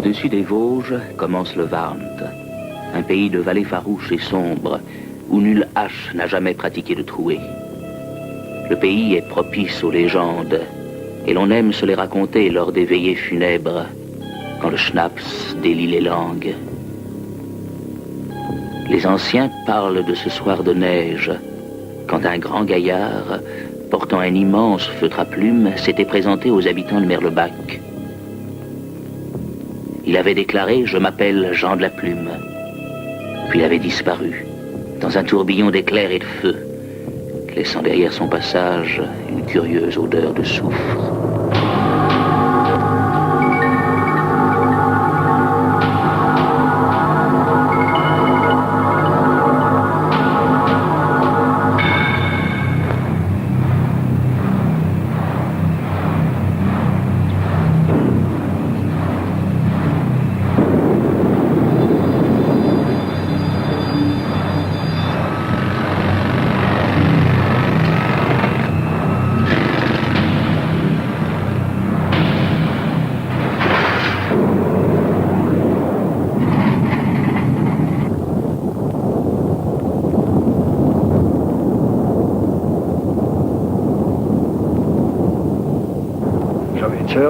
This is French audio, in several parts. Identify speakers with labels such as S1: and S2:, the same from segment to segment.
S1: Au-dessus des Vosges commence le Warnt, un pays de vallées farouches et sombres, où nulle hache n'a jamais pratiqué de trouée. Le pays est propice aux légendes, et l'on aime se les raconter lors des veillées funèbres, quand le schnapps délie les langues. Les anciens parlent de ce soir de neige, quand un grand gaillard, portant un immense feutre à plumes, s'était présenté aux habitants de Merlebach. Il avait déclaré « Je m'appelle Jean de la Plume ». Puis il avait disparu, dans un tourbillon d'éclairs et de feu, laissant derrière son passage une curieuse odeur de soufre.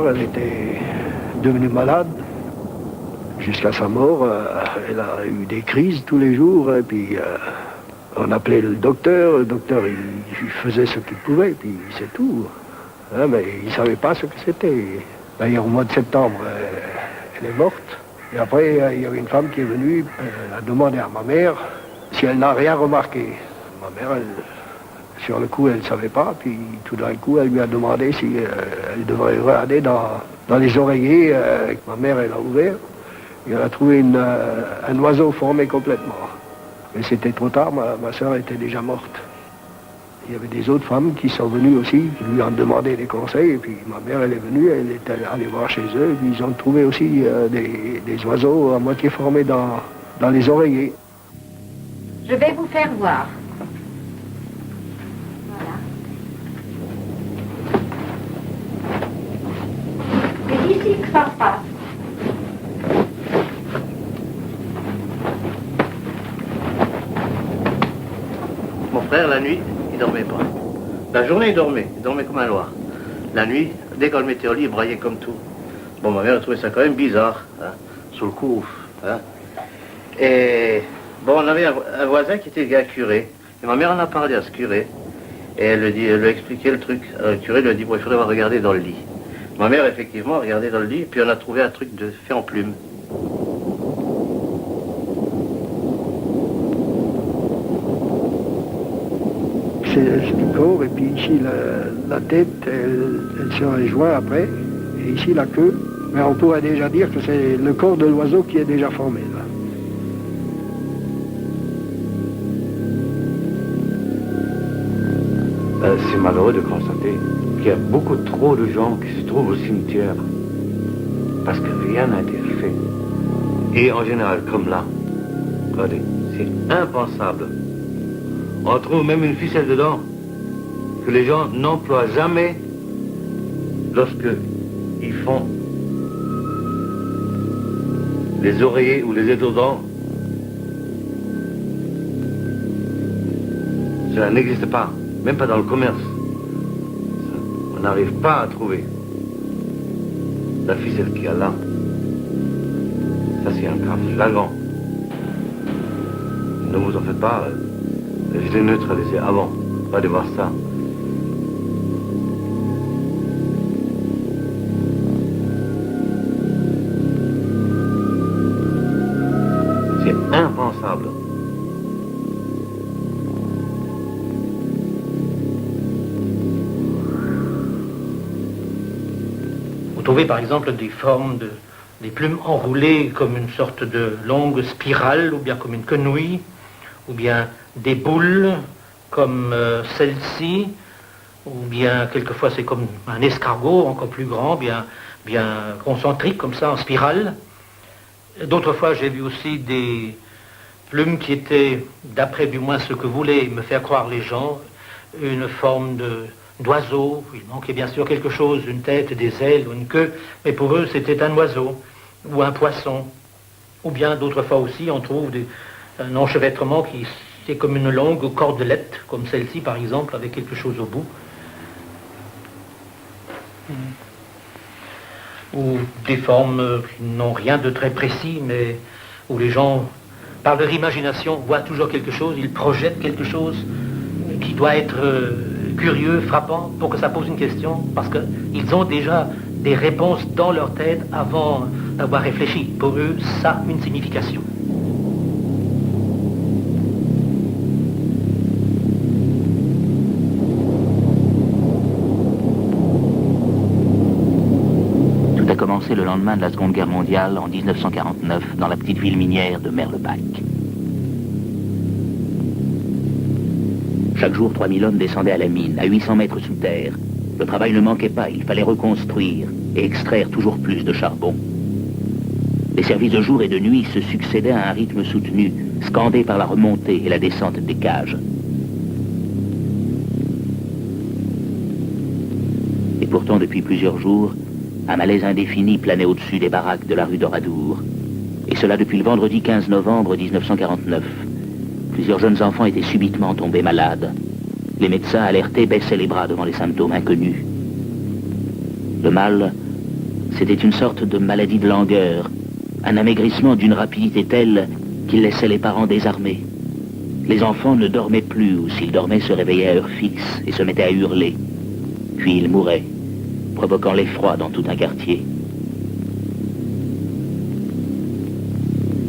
S2: Elle était devenue malade jusqu'à sa mort. Elle a eu des crises tous les jours. Et puis on appelait le docteur. Le docteur, il faisait ce qu'il pouvait, puis c'est tout. Hein, mais il ne savait pas ce que c'était. D'ailleurs, au mois de septembre, elle est morte. Et après, il y avait une femme qui est venue, elle a demandé à ma mère si elle n'a rien remarqué. Ma mère, sur le coup, elle ne savait pas, puis tout d'un coup, elle lui a demandé si elle devrait regarder dans les oreillers. Ma mère, elle a ouvert, et elle a trouvé un oiseau formé complètement. Mais c'était trop tard, ma soeur était déjà morte. Il y avait des autres femmes qui sont venues aussi, qui lui ont demandé des conseils, et puis ma mère, elle est venue, elle est allée voir chez eux, et puis ils ont trouvé aussi des oiseaux à moitié formés dans les oreillers.
S3: Je vais vous faire voir. Ici que ça se passe.
S4: Mon frère, la nuit, il dormait pas. La journée, il dormait comme un loir. La nuit, dès qu'on le mettait au lit, il braillait comme tout. Bon, ma mère a trouvé ça quand même bizarre, hein, sous le coup. Hein. Et bon, on avait un voisin qui était un curé. Et ma mère en a parlé à ce curé. Et elle lui a expliqué le truc. Le curé lui a dit, bon, il faudrait regarder dans le lit. Ma mère, effectivement, a regardé dans le lit, puis on a trouvé un truc fait en plume.
S2: C'est le corps, et puis ici, la tête, elle se rejoint après, et ici, la queue. Mais on pourrait déjà dire que c'est le corps de l'oiseau qui est déjà formé, là.
S5: C'est malheureux de constater qu'il y a beaucoup trop de gens qui se trouvent au cimetière parce que rien n'a été fait. Et en général, comme là, regardez, c'est impensable. On trouve même une ficelle dedans que les gens n'emploient jamais lorsque ils font les oreillers ou les étourdants. Cela n'existe pas. Même pas dans le commerce. On n'arrive pas à trouver la ficelle qu'il y a là. Ça, c'est un cas flagrant. Ne vous en faites pas. Je l'ai neutralisé avant. Pas de voir ça. C'est impensable.
S6: Vous trouvez par exemple des formes des plumes enroulées comme une sorte de longue spirale, ou bien comme une quenouille, ou bien des boules comme celle-ci, ou bien quelquefois c'est comme un escargot encore plus grand, bien concentrique comme ça, en spirale. D'autres fois j'ai vu aussi des plumes qui étaient, d'après du moins ce que voulaient me faire croire les gens, une forme d'oiseau. Il manquait bien sûr quelque chose, une tête, des ailes ou une queue, mais pour eux c'était un oiseau. ou un poisson. Ou bien d'autres fois aussi, on trouve un enchevêtrement qui est comme une longue cordelette, comme celle-ci par exemple, avec quelque chose au bout. Ou des formes qui n'ont rien de très précis, mais où les gens, par leur imagination, voient toujours quelque chose, ils projettent quelque chose qui doit être curieux, frappant, pour que ça pose une question, parce qu'ils ont déjà des réponses dans leur tête avant d'avoir réfléchi. Pour eux, ça a une signification.
S1: Tout a commencé le lendemain de la Seconde Guerre mondiale, en 1949, dans la petite ville minière de Merlebach. Chaque jour, 3000 hommes descendaient à la mine, à 800 mètres sous terre. Le travail ne manquait pas, il fallait reconstruire et extraire toujours plus de charbon. Les services de jour et de nuit se succédaient à un rythme soutenu, scandé par la remontée et la descente des cages. Et pourtant, depuis plusieurs jours, un malaise indéfini planait au-dessus des baraques de la rue d'Oradour. Et cela depuis le vendredi 15 novembre 1949. Plusieurs jeunes enfants étaient subitement tombés malades. Les médecins alertés baissaient les bras devant les symptômes inconnus. Le mal, c'était une sorte de maladie de langueur, un amaigrissement d'une rapidité telle qu'il laissait les parents désarmés. Les enfants ne dormaient plus, ou s'ils dormaient se réveillaient à heure fixe et se mettaient à hurler. Puis ils mouraient, provoquant l'effroi dans tout un quartier.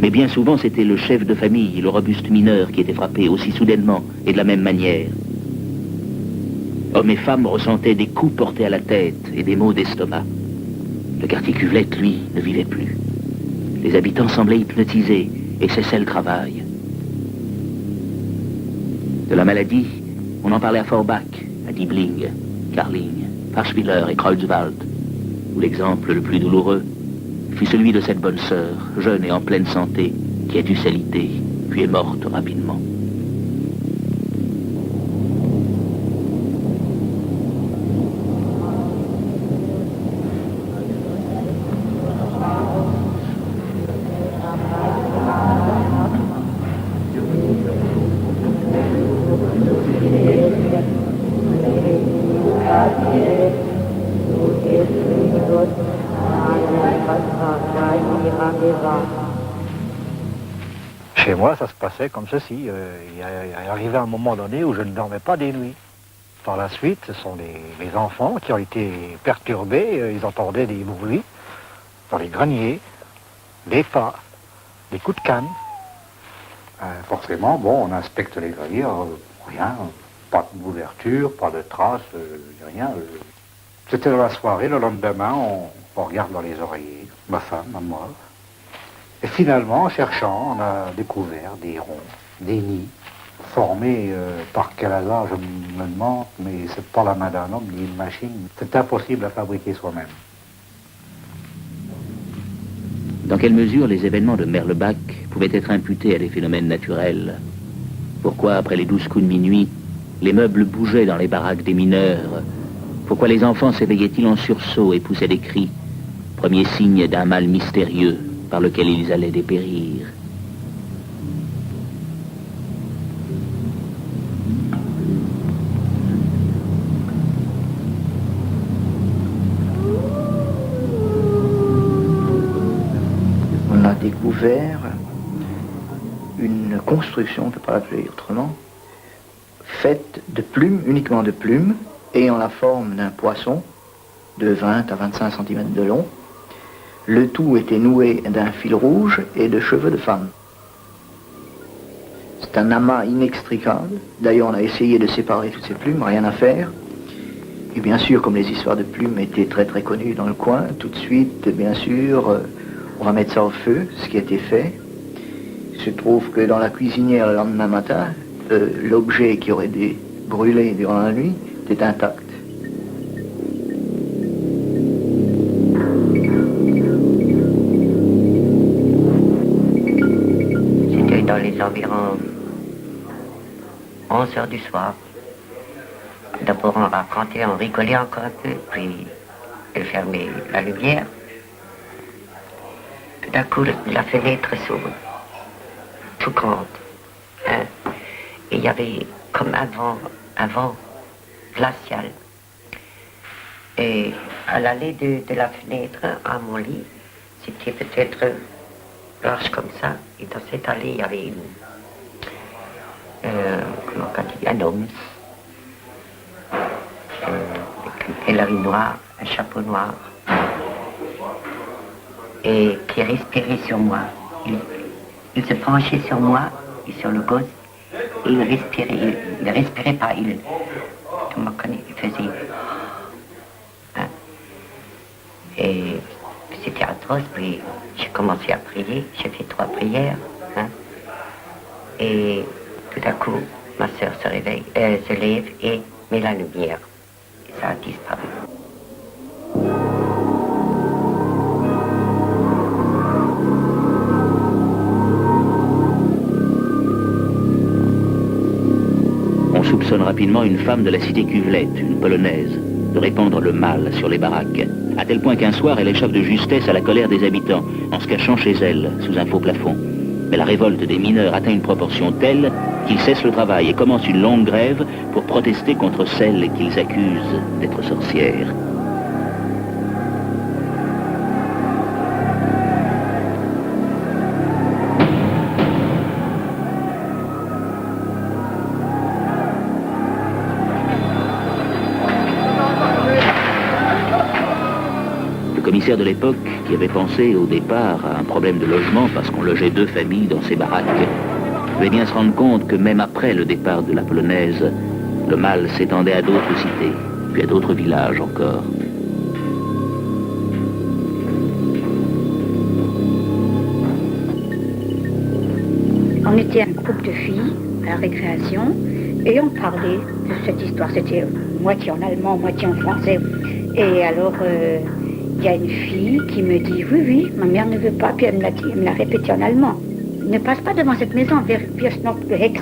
S1: Mais bien souvent, c'était le chef de famille, le robuste mineur, qui était frappé aussi soudainement et de la même manière. Hommes et femmes ressentaient des coups portés à la tête et des maux d'estomac. Le quartier Cuvelette, lui, ne vivait plus. Les habitants semblaient hypnotisés et cessaient le travail. De la maladie, on en parlait à Forbach, à Diebling, Karling, Farschwiller et Kreuzwald, où l'exemple le plus douloureux fut celui de cette bonne sœur, jeune et en pleine santé, qui a dû s'aliter, puis est morte rapidement.
S2: Chez moi, ça se passait comme ceci. Il est arrivé un moment donné où je ne dormais pas des nuits. Par la suite, ce sont les enfants qui ont été perturbés. Ils entendaient des bruits dans les greniers, des pas, des coups de canne.
S5: Forcément, bon, on inspecte les greniers, rien, pas d'ouverture, pas de traces, rien. C'était dans la soirée, le lendemain, on regarde dans les oreillers, ma femme, moi. Et finalement, en cherchant, on a découvert des ronds, des nids, formés par quel hasard, je me demande, mais c'est pas la main d'un homme ni une machine. C'est impossible à fabriquer soi-même.
S1: Dans quelle mesure les événements de Merlebach pouvaient être imputés à des phénomènes naturels? Pourquoi, après les 12 coups de minuit, les meubles bougeaient dans les baraques des mineurs? Pourquoi les enfants s'éveillaient-ils en sursaut et poussaient des cris? Premier signe d'un mal mystérieux par lequel ils allaient dépérir.
S7: On a découvert une construction, on ne peut pas l'appeler autrement, faite de plumes, uniquement de plumes, ayant la forme d'un poisson de 20 à 25 cm de long. Le tout était noué d'un fil rouge et de cheveux de femme. C'est un amas inextricable. D'ailleurs, on a essayé de séparer toutes ces plumes, rien à faire. Et bien sûr, comme les histoires de plumes étaient très très connues dans le coin, tout de suite, bien sûr, on va mettre ça au feu, ce qui a été fait. Il se trouve que dans la cuisinière, le lendemain matin, l'objet qui aurait dû brûler durant la nuit était intact.
S8: C'était dans les environs 11 heures du soir. D'abord, on racontait, on rigolait encore un peu, puis elle fermait la lumière. d'un coup, la fenêtre s'ouvre, tout grande. Hein. Et il y avait comme un vent glacial. Et à l'allée de la fenêtre, à mon lit, c'était peut-être large comme ça. Et dans cette allée, il y avait un homme. Avec une pèlerine noire, un chapeau noir. Et qui respirait sur moi. Il se penchait sur moi et sur le gosse. Et il ne respirait pas. Il faisait... Hein. Et c'était atroce. Puis j'ai commencé à prier. J'ai fait 3 prières. Hein. Et tout à coup, ma sœur se réveille, se lève et met la lumière. Et ça a disparu.
S1: On soupçonne rapidement une femme de la cité Cuvelette, une polonaise, de répandre le mal sur les baraques, à tel point qu'un soir elle échappe de justesse à la colère des habitants, en se cachant chez elle, sous un faux plafond. Mais la révolte des mineurs atteint une proportion telle qu'ils cessent le travail et commencent une longue grève pour protester contre celles qu'ils accusent d'être sorcières. Le commissaire de l'époque, qui avait pensé au départ à un problème de logement parce qu'on logeait 2 familles dans ces baraques, devait bien se rendre compte que même après le départ de la polonaise, le mal s'étendait à d'autres cités, puis à d'autres villages encore.
S3: On était un groupe de filles à la récréation et on parlait de cette histoire. C'était moitié en allemand, moitié en français. Et alors, il y a une fille qui me dit « Oui, ma mère ne veut pas », puis elle me l'a répété en allemand. « Ne passe pas devant cette maison, wir noch Hex ».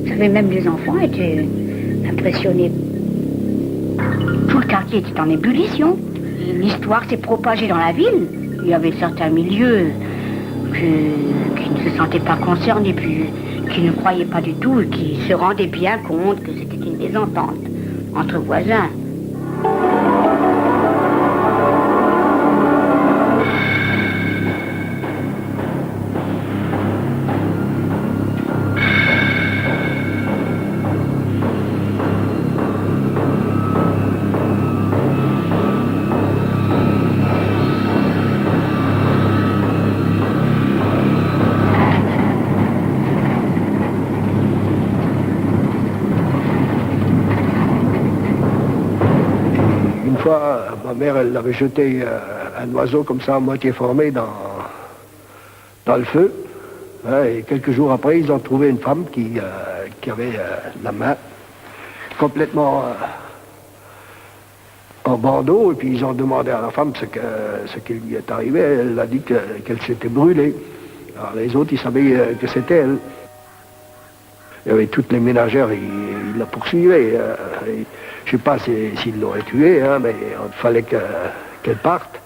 S3: Vous savez, même les enfants étaient impressionnés. Tout le quartier était en ébullition. L'histoire s'est propagée dans la ville. Il y avait certains milieux qui ne se sentaient pas concernés, puis qui ne croyaient pas du tout et qui se rendaient bien compte que c'était une mésentente entre voisins.
S2: Ma mère, elle avait jeté un oiseau comme ça, à moitié formé, dans le feu. Hein, et quelques jours après, ils ont trouvé une femme qui avait la main complètement en bandeau. Et puis ils ont demandé à la femme ce qui lui est arrivé. Elle a dit qu'elle s'était brûlée. Alors les autres, ils savaient que c'était elle. Il y avait toutes les ménagères, ils la poursuivaient. Je ne sais pas s'ils l'auraient tuée, hein, mais il fallait qu'elle parte.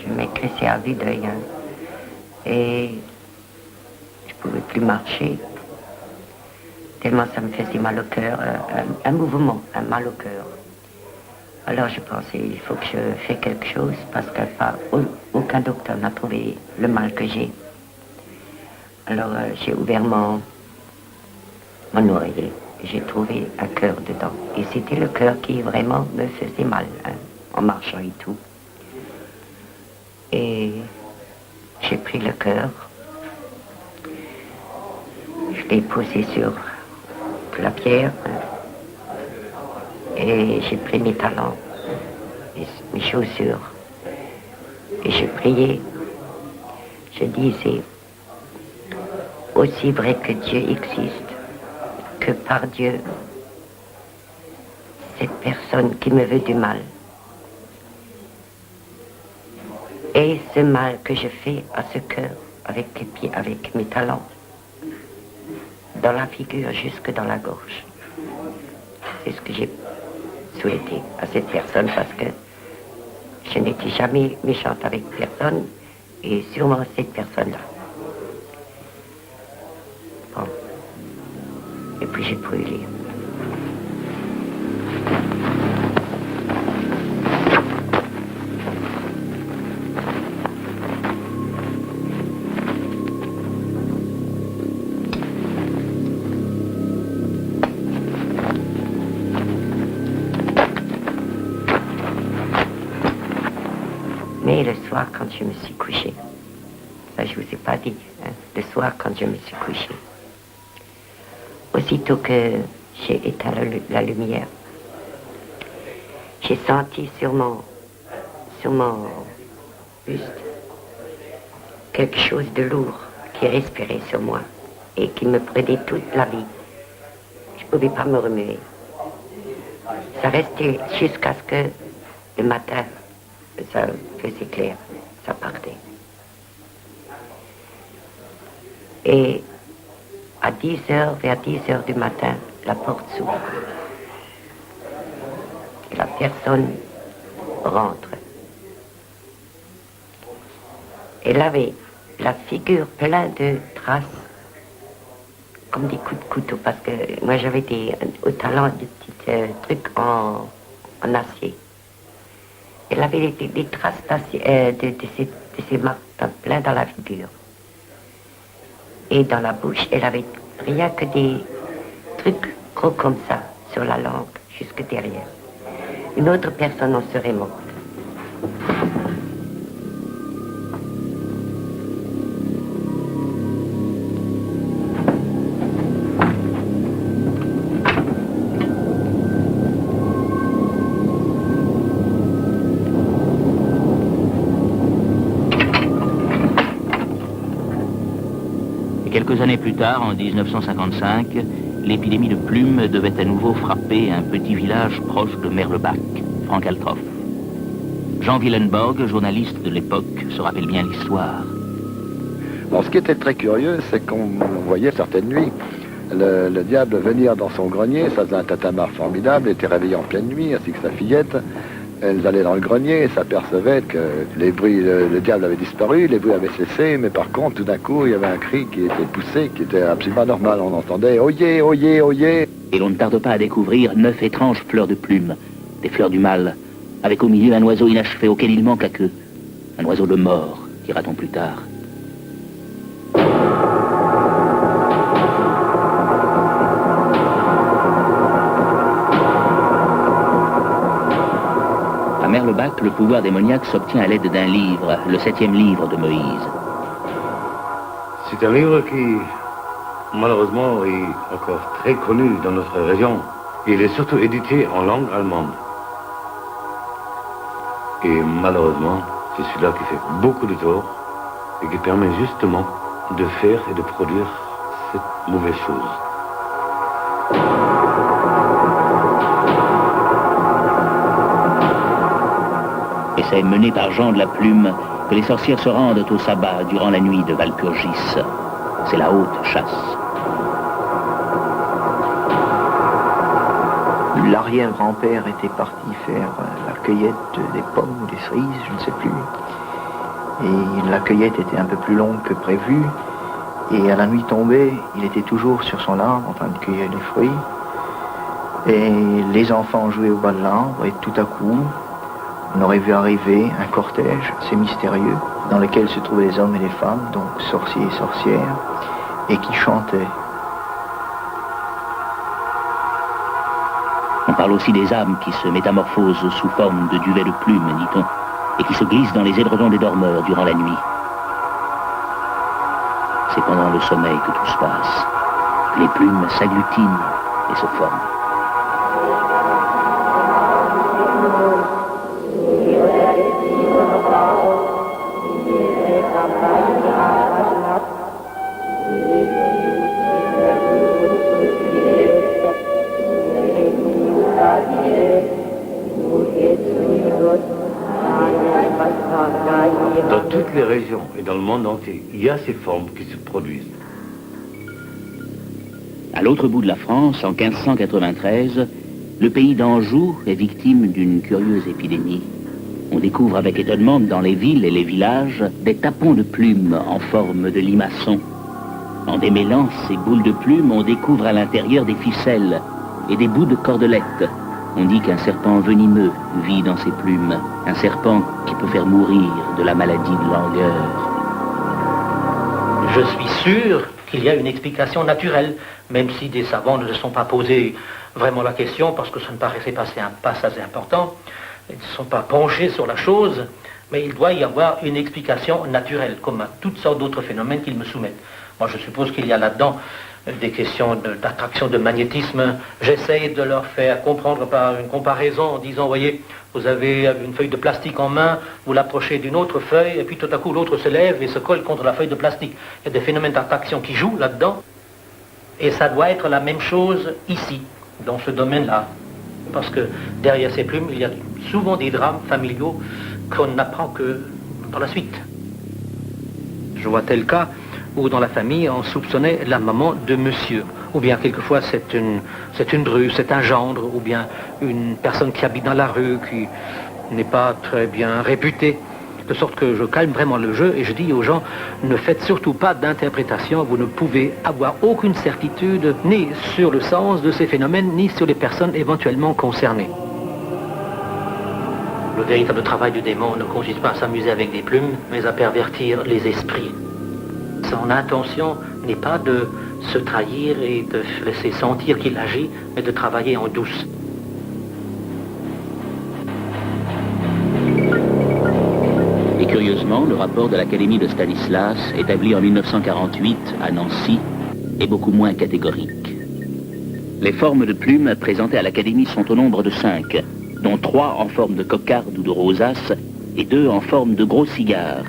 S8: Je m'éclaissais à vue d'œil. Hein. Et je ne pouvais plus marcher, tellement ça me faisait mal au cœur, un mouvement, un mal au cœur. Alors je pensais, il faut que je fasse quelque chose, parce qu'aucun docteur n'a trouvé le mal que j'ai. Alors j'ai ouvert mon oreiller, et j'ai trouvé un cœur dedans. Et c'était le cœur qui vraiment me faisait mal, hein, en marchant et tout. Et j'ai pris le cœur, je l'ai posé sur la pierre, et j'ai pris mes talons, mes chaussures, et je priais. Je disais, aussi vrai que Dieu existe, que par Dieu, cette personne qui me veut du mal, et ce mal que je fais à ce cœur, avec les pieds, avec mes talons, dans la figure jusque dans la gorge. C'est ce que j'ai souhaité à cette personne parce que je n'étais jamais méchante avec personne et sûrement cette personne-là. Bon. Et puis j'ai brûlé. Mais le soir, quand je me suis couchée, ça je vous ai pas dit, hein, le soir quand je me suis couchée, aussitôt que j'ai éteint la lumière, j'ai senti sur mon buste quelque chose de lourd qui respirait sur moi et qui me prenait toute la vie. Je ne pouvais pas me remuer. Ça restait jusqu'à ce que le matin, ça faisait clair, ça partait. Et à 10 heures, vers 10 heures du matin, la porte s'ouvre. Et la personne rentre. Elle avait la figure pleine de traces, comme des coups de couteau, parce que moi j'avais au talon des petits trucs en acier. Elle avait des traces de ces marques plein dans la figure. Et dans la bouche, elle avait rien que des trucs gros comme ça, sur la langue, jusque derrière. Une autre personne en serait morte.
S1: Quelques années plus tard, en 1955, l'épidémie de plume devait à nouveau frapper un petit village proche de Merlebach, Frank-Altroff. Jean Willenborg, journaliste de l'époque, se rappelle bien l'histoire.
S2: Bon, ce qui était très curieux, c'est qu'on voyait certaines nuits le diable venir dans son grenier, ça faisait un tatamar formidable, il était réveillé en pleine nuit, ainsi que sa fillette. Elles allaient dans le grenier et s'apercevaient que les bruits, le diable avait disparu, les bruits avaient cessé, mais par contre, tout d'un coup, il y avait un cri qui était poussé, qui était absolument anormal. On entendait « Oyez, oyez, oyez !»
S1: Et l'on ne tarde pas à découvrir 9 étranges fleurs de plume, des fleurs du mal, avec au milieu un oiseau inachevé auquel il manque la queue. Un oiseau de mort, dira-t-on plus tard. À Merlebach, le pouvoir démoniaque s'obtient à l'aide d'un livre, le 7e livre de Moïse.
S5: C'est un livre qui, malheureusement, est encore très connu dans notre région. Il est surtout édité en langue allemande. Et malheureusement, c'est celui-là qui fait beaucoup de tort et qui permet justement de faire et de produire cette mauvaise chose.
S1: Et c'est mené par Jean de la Plume que les sorcières se rendent au sabbat durant la nuit de Walpurgis. C'est la haute chasse.
S7: L'arrière-grand-père était parti faire la cueillette des pommes ou des cerises, je ne sais plus. Et la cueillette était un peu plus longue que prévu. Et à la nuit tombée, il était toujours sur son arbre en train de cueillir les fruits. Et les enfants jouaient au bas de l'arbre et tout à coup, on aurait vu arriver un cortège assez mystérieux dans lequel se trouvaient les hommes et les femmes, donc sorciers et sorcières, et qui chantaient.
S1: On parle aussi des âmes qui se métamorphosent sous forme de duvet de plumes, dit-on, et qui se glissent dans les édredons des dormeurs durant la nuit. C'est pendant le sommeil que tout se passe, que les plumes s'agglutinent et se forment.
S5: monde entier, il y a ces formes qui se produisent.
S1: À l'autre bout de la France, en 1593, le pays d'Anjou est victime d'une curieuse épidémie. On découvre avec étonnement dans les villes et les villages des tapons de plumes en forme de limaçon. En démêlant ces boules de plumes, on découvre à l'intérieur des ficelles et des bouts de cordelettes. On dit qu'un serpent venimeux vit dans ces plumes, un serpent qui peut faire mourir de la maladie de langueur.
S6: Je suis sûr qu'il y a une explication naturelle, même si des savants ne se sont pas posés vraiment la question, parce que ça ne paraissait pas assez important. Ils ne sont pas penchés sur la chose, mais il doit y avoir une explication naturelle, comme à toutes sortes d'autres phénomènes qu'ils me soumettent. Moi, je suppose qu'il y a là-dedans des questions d'attraction, de magnétisme. J'essaye de leur faire comprendre par une comparaison en disant, voyez, vous avez une feuille de plastique en main, vous l'approchez d'une autre feuille, et puis tout à coup l'autre se lève et se colle contre la feuille de plastique. Il y a des phénomènes d'attraction qui jouent là-dedans, et ça doit être la même chose ici, dans ce domaine-là. Parce que derrière ces plumes, il y a souvent des drames familiaux qu'on n'apprend que par la suite. Je vois tel cas où dans la famille on soupçonnait la maman de monsieur, ou bien quelquefois c'est une bru, c'est un gendre, ou bien une personne qui habite dans la rue, qui n'est pas très bien réputée, de sorte que je calme vraiment le jeu et je dis aux gens, ne faites surtout pas d'interprétation, vous ne pouvez avoir aucune certitude ni sur le sens de ces phénomènes, ni sur les personnes éventuellement concernées. Le véritable travail du démon ne consiste pas à s'amuser avec des plumes, mais à pervertir les esprits. Son intention n'est pas de se trahir et de laisser sentir qu'il agit, mais de travailler en douce.
S1: Et curieusement, le rapport de l'Académie de Stanislas, établi en 1948 à Nancy, est beaucoup moins catégorique. Les formes de plumes présentées à l'Académie sont au nombre de 5, dont 3 en forme de cocarde ou de rosace et 2 en forme de gros cigares.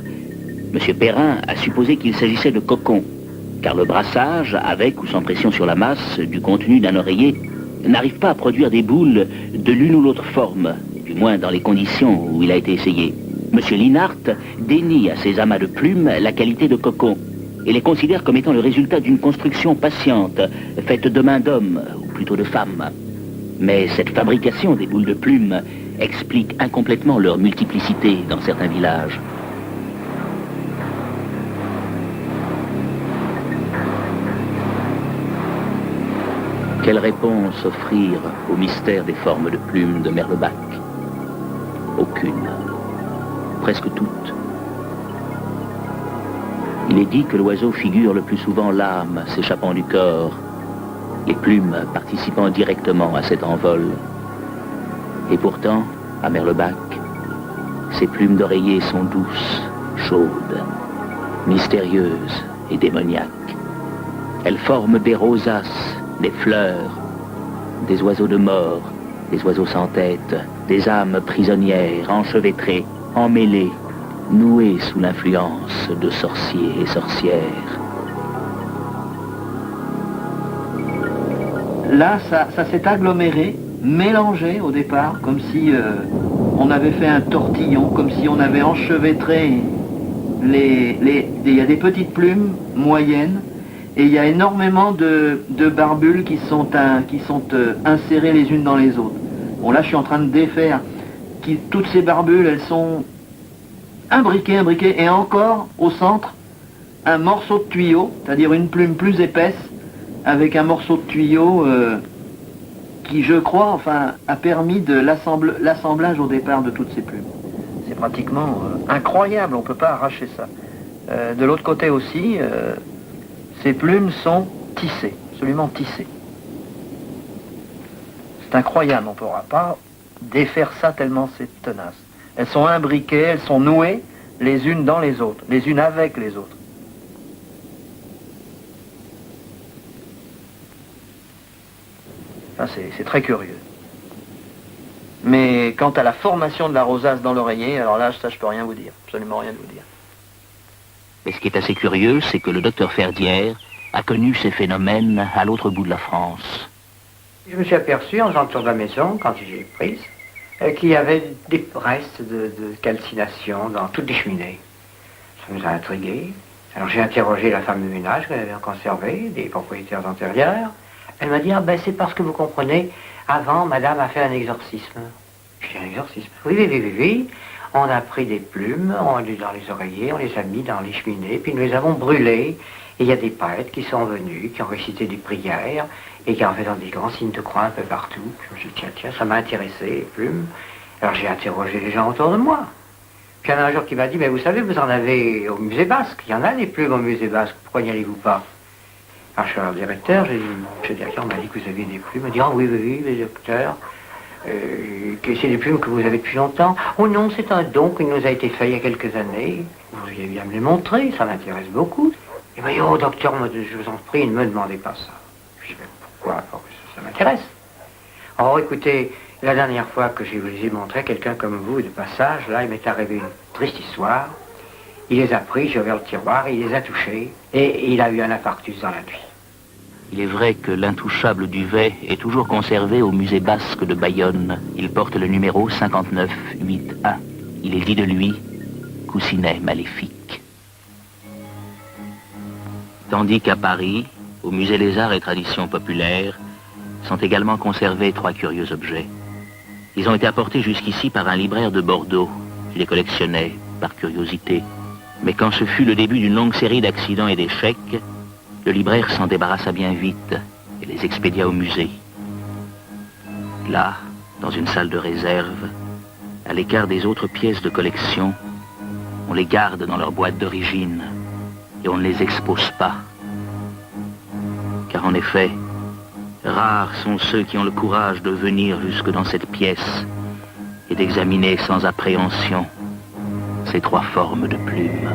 S1: M. Perrin a supposé qu'il s'agissait de cocons, car le brassage, avec ou sans pression sur la masse du contenu d'un oreiller, n'arrive pas à produire des boules de l'une ou l'autre forme, du moins dans les conditions où il a été essayé. M. Linhart dénie à ces amas de plumes la qualité de cocon et les considère comme étant le résultat d'une construction patiente, faite de main d'homme, ou plutôt de femme. Mais cette fabrication des boules de plumes explique incomplètement leur multiplicité dans certains villages. Quelle réponse offrir au mystère des formes de plumes de Merlebac? Aucune. Presque toutes. Il est dit que l'oiseau figure le plus souvent l'âme s'échappant du corps, les plumes participant directement à cet envol. Et pourtant, à Merlebac, ces plumes d'oreiller sont douces, chaudes, mystérieuses et démoniaques. Elles forment des rosaces, des fleurs, des oiseaux de mort, des oiseaux sans tête, des âmes prisonnières, enchevêtrées, emmêlées, nouées sous l'influence de sorciers et sorcières.
S7: Là, ça s'est aggloméré, mélangé au départ, comme si on avait fait un tortillon, comme si on avait enchevêtré il y a des petites plumes moyennes, et il y a énormément de barbules qui sont insérées les unes dans les autres. Bon, là, je suis en train de défaire. Toutes ces barbules, elles sont imbriquées, et encore, au centre, un morceau de tuyau, c'est-à-dire une plume plus épaisse, avec un morceau de tuyau qui, je crois, enfin, a permis de l'assemblage au départ de toutes ces plumes. C'est pratiquement incroyable, on ne peut pas arracher ça. De l'autre côté aussi, ces plumes sont tissées, absolument tissées. C'est incroyable, on ne pourra pas défaire ça tellement c'est tenace. Elles sont imbriquées, elles sont nouées les unes dans les autres, les unes avec les autres. Ça, c'est très curieux. Mais quant à la formation de la rosace dans l'oreiller, alors là, ça, je peux rien vous dire, absolument rien vous dire.
S1: Et ce qui est assez curieux, c'est que le docteur Ferdière a connu ces phénomènes à l'autre bout de la France.
S9: Je me suis aperçu en entrant dans la maison, quand j'ai prise, qu'il y avait des restes de calcination dans toutes les cheminées. Ça nous a intrigués. Alors j'ai interrogé la femme de ménage qu'elle avait conservé, des propriétaires antérieurs. Elle m'a dit, ah ben c'est parce que vous comprenez, avant, madame a fait un exorcisme. J'ai dit, un exorcisme? Oui. On a pris des plumes, on les dans les oreillers, on les a mis dans les cheminées, puis nous les avons brûlées. Et il y a des prêtres qui sont venus, qui ont récité des prières, et qui en faisant des grands signes de croix un peu partout. Je me suis dit, tiens, ça m'a intéressé, les plumes. Alors j'ai interrogé les gens autour de moi. Puis il y en a un jour qui m'a dit, mais vous savez, vous en avez au musée basque. Il y en a des plumes au musée basque, pourquoi n'y allez-vous pas? Alors je suis allé au directeur, j'ai dit, monsieur le directeur, on m'a dit que vous aviez des plumes. Il m'a dit, ah oui, le docteur. C'est des plumes que vous avez depuis longtemps. Oh non, c'est un don qui nous a été fait il y a quelques années. Vous auriez bien me les montrer, ça m'intéresse beaucoup. Il m'a dit, oh docteur, je vous en prie, ne me demandez pas ça. Je dis, mais pourquoi? Ça m'intéresse. Oh écoutez, la dernière fois que je vous les ai montrés, quelqu'un comme vous, de passage, là, il m'est arrivé une triste histoire. Il les a pris, j'ai ouvert le tiroir, il les a touchés, et il a eu un infarctus dans la nuit.
S1: Il est vrai que l'intouchable duvet est toujours conservé au musée basque de Bayonne. Il porte le numéro 598A. Il est dit de lui, coussinet maléfique. Tandis qu'à Paris, au musée des Arts et Traditions Populaires, sont également conservés 3 curieux objets. Ils ont été apportés jusqu'ici par un libraire de Bordeaux, qui les collectionnait par curiosité. Mais quand ce fut le début d'une longue série d'accidents et d'échecs, le libraire s'en débarrassa bien vite et les expédia au musée. Là, dans une salle de réserve, à l'écart des autres pièces de collection, on les garde dans leur boîte d'origine et on ne les expose pas. Car en effet, rares sont ceux qui ont le courage de venir jusque dans cette pièce et d'examiner sans appréhension ces 3 formes de plumes.